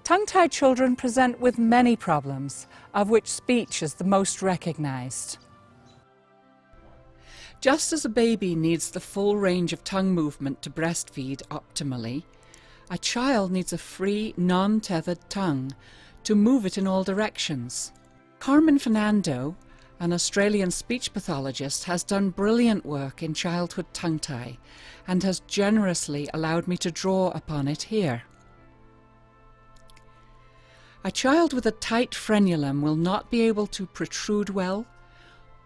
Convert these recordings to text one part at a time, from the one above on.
Tongue-tied children present with many problems, of which speech is the most recognised. Just as a baby needs the full range of tongue movement to breastfeed optimally, a child needs a free, non-tethered tongue to move it in all directions. Carmen Fernando, an Australian speech pathologist, has done brilliant work in childhood tongue tie and has generously allowed me to draw upon it here. A child with a tight frenulum will not be able to protrude well,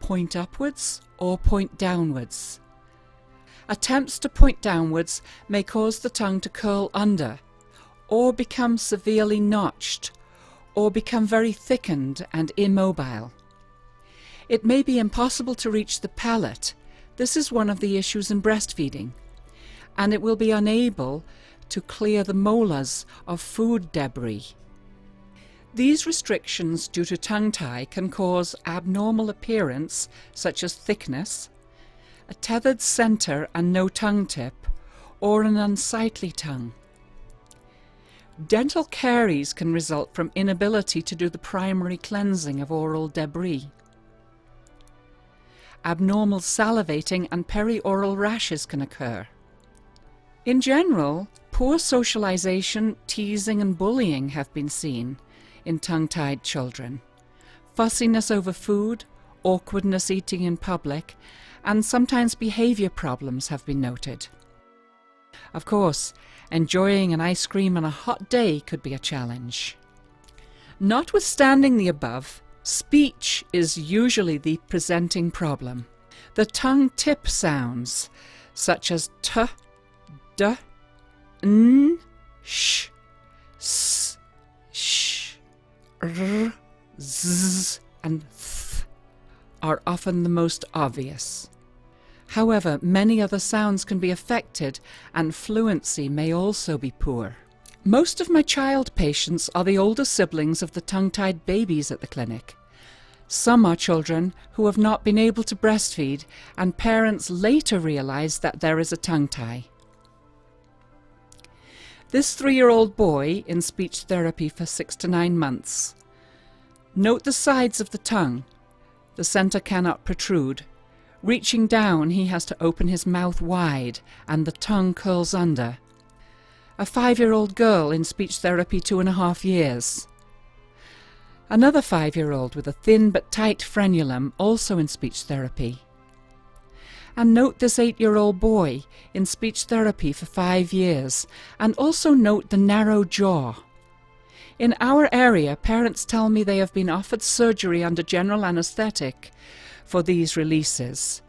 point upwards or point downwards. Attempts to point downwards may cause the tongue to curl under, or become severely notched, or become very thickened and immobile. It may be impossible to reach the palate. This is one of the issues in breastfeeding, and it will be unable to clear the molars of food debris. These restrictions due to tongue tie can cause abnormal appearance such as thickness, a tethered centre and no tongue tip, or an unsightly tongue. Dental caries can result from inability to do the primary cleansing of oral debris. Abnormal salivating and perioral rashes can occur. In general, poor socialization, teasing and bullying have been seen in tongue-tied children. Fussiness over food, awkwardness eating in public, and sometimes behaviour problems have been noted. Of course, enjoying an ice cream on a hot day could be a challenge. Notwithstanding the above, speech is usually the presenting problem. The tongue tip sounds, such as t, d, n, sh, s, sh, r, z, and th, are often the most obvious. However, many other sounds can be affected, and fluency may also be poor. Most of my child patients are the older siblings of the tongue-tied babies at the clinic. Some are children who have not been able to breastfeed, and parents later realize that there is a tongue tie. This 3-year-old boy in speech therapy for 6 to 9 months. Note the sides of the tongue. The centre cannot protrude. Reaching down, he has to open his mouth wide and the tongue curls under. A 5-year-old girl in speech therapy 2.5 years. Another 5-year-old with a thin but tight frenulum, also in speech therapy. And note this 8-year-old boy in speech therapy for 5 years, and also note the narrow jaw. In our area, parents tell me they have been offered surgery under general anaesthetic for these releases.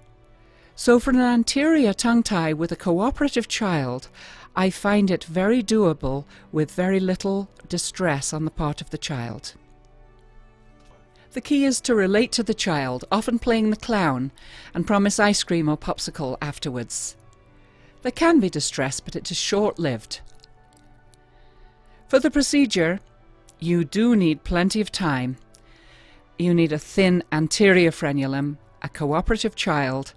So for an anterior tongue tie with a cooperative child, I find it very doable with very little distress on the part of the child. The key is to relate to the child, often playing the clown, and promise ice cream or popsicle afterwards. There can be distress, but it is short-lived. For the procedure, you do need plenty of time. You need a thin anterior frenulum, a cooperative child,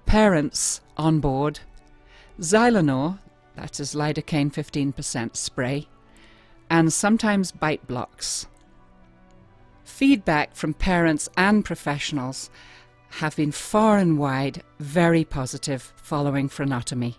parents on board, Xylanor, that is lidocaine 15% spray, and sometimes bite blocks. Feedback from parents and professionals have been far and wide very positive following frenotomy.